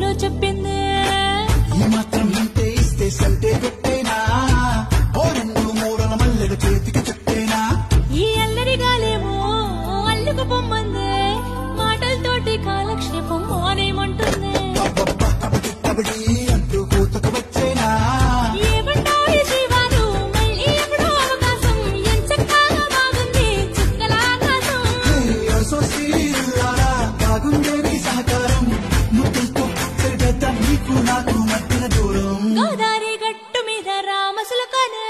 చెవిలో చెప్పింది మాత్రం ఇంతే ఇస్తే సంటే కొట్టేనా ఓ రెండు మూడల మల్లెల చేతికి చుట్టేనా ఈ అల్లరి గాలేమో అల్లుకు పొమ్మంది మాటలతోటి కాలక్షేపం మానేమంటుంది కబడ్డీ అంటూ కూతకు వచ్చేనా ఏమంటావు జీవాలు మళ్ళీ ఎప్పుడో అవకాశం ఎంచక్కా బాగుంది చుక్కల ఆకాశం బాగుందే నీ సహకారం ముద్దుతో సరిపెద్ద నీకు నాకు మధ్యన దూరం గోదారి గట్టు మీద రామసులకనే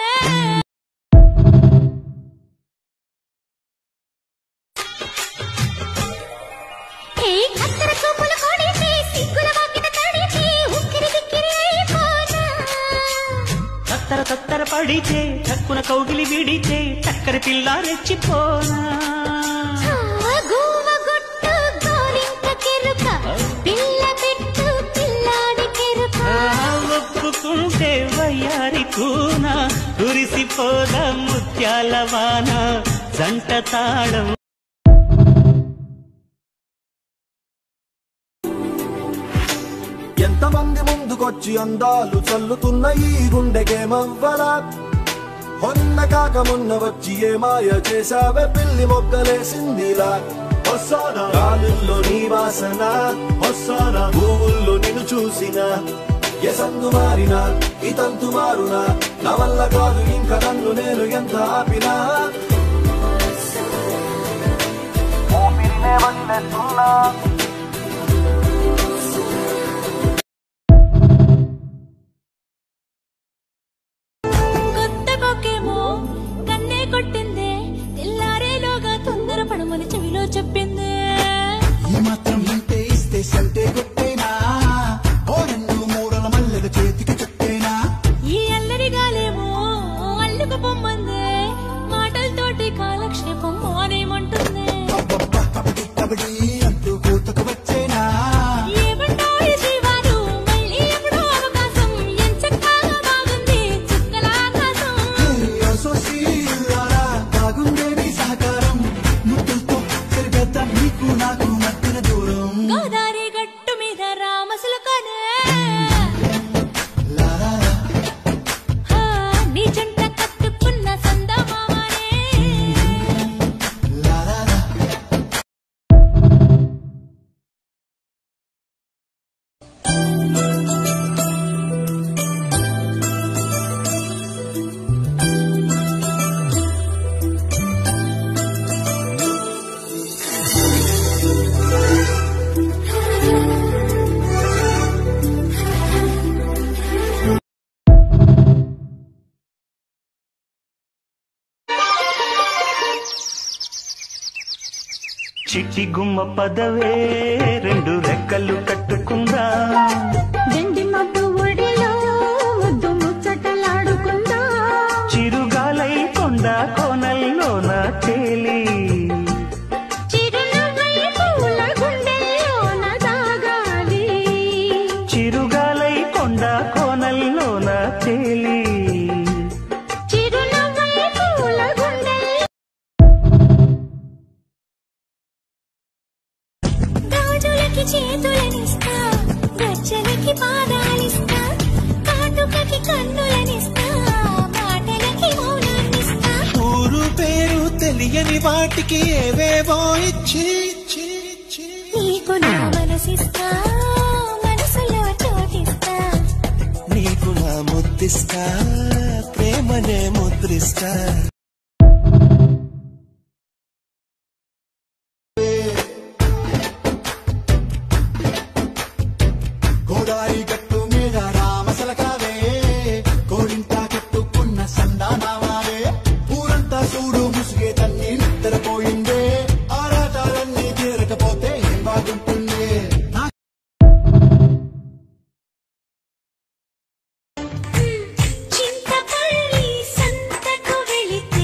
తత్తర పడితే చక్కున కౌగిలి విడితే చక్కర పిల్ల రెచ్చిపోనా ఒప్పుకుంటే వయ్యారి కూన కురిసిపోదా ముత్యాల వాన జంట తాళం ఎంతమంది ముందుకొచ్చి అందాలు చల్లుతున్న ఈ గుండెకేమవ్వలా మొన్న కాక మొన్న వచ్చి ఏ మాయ చేసావే పిల్లి మొక్కలేసిందిలా వస్తానా గాలుల్లో నీ వాసన వస్తానా పువ్వుల్లో నిన్ను చూసిన ఎసందు మారినా ఇతంతు మారునా నా వల్ల కాదు ఇంకా నన్ను నేను ఎంత ఆపినా ఊపిరినే వదిలేస్తున్నా చెవిలో చెప్పింది మాత్రం ఇంతే ఇస్తే సంటే కొట్టేనా ఓ రెండు మూడల మల్లెల చేతికి చుట్టేనా ఈ అల్లరి గాలేమో అల్లుకు పొమ్మంది మాటలతోటి కాలక్షేపం మానేమంటుంది కబడ్డీ అంటూ కూతకు వచ్చేనా ఏమంటావు జీవాలు మళ్ళీ ఎప్పుడో అవకాశం ఎంచక్కా బాగుంది చుక్కల ఆకాశం బాగుందే నీ సహకారం ముద్దుతో సరిపెద్ద నీకు నాకు మధ్యన దూరం గోదారి గట్టు మీద రామసులకనే నీ జంట కట్టుకున్న సందమామనే చిట్టి గుమ్మ పదవే రెండు రెక్కలు కట్టుకుందా వెండి మబ్బు ఒడిలో ముద్దు ముచ్చటలాడుకుందా చిరుగాలై కొండ కోనల్లోన తేలి చిరునవ్వై పూల గుండెల్లోన దాగాలి చిరుగాలై కొండ కోనల్లోన తేలి చిరునవ్వై పూల గుండె గాజులకి చేతులనిస్తా గజ్జలకి పాదాలిస్తా కాటుకకి కన్నులనిస్తా మాటలకి మౌనాన్నిస్తా ఊరు పేరు తెలియని వాటికి ఏవేవో ఇచ్చి నీకు నా మనసిస్తా మనసులో చోటిస్తా నీకు నా ముద్దిస్తా ప్రేమనే ముద్రిస్తా గోదారి గట్టు మీద రామసలకావే కోడింతా కట్టుకున్న సందానావావే ఊరంతా చూడు ముసుగే తల్లి నిద్రపోయిందే ఆరాటాలన్నీ తీరకపోతే ఏం బాగుంటుంది చింతపల్లి సంతకు వెళితే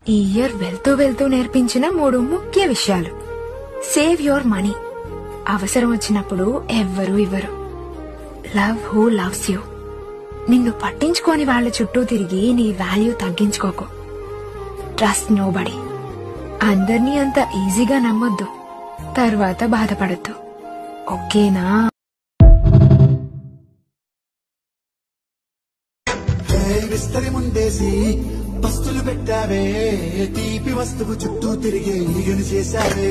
ఈ ఇయర్ వెళ్తూ వెళ్తూ నేర్పించిన 3 ముఖ్య విషయాలు. Save your money. అవసరం వచ్చినప్పుడు ఎవ్వరూ ఇవ్వరు. Love who loves you. నిన్ను పట్టించుకోని వాళ్ళ చుట్టూ తిరిగి నీ వాల్యూ తగ్గించుకోకు. Trust nobody. అందర్నీ అంత ఈజీగా నమ్మొద్దు, తర్వాత బాధపడద్దు. ఓకేనా? విస్తరి ముందేసి పస్తులు పెట్టావే, తీపి వస్తువు చుట్టూ తిరిగే ఈగను చేశావే.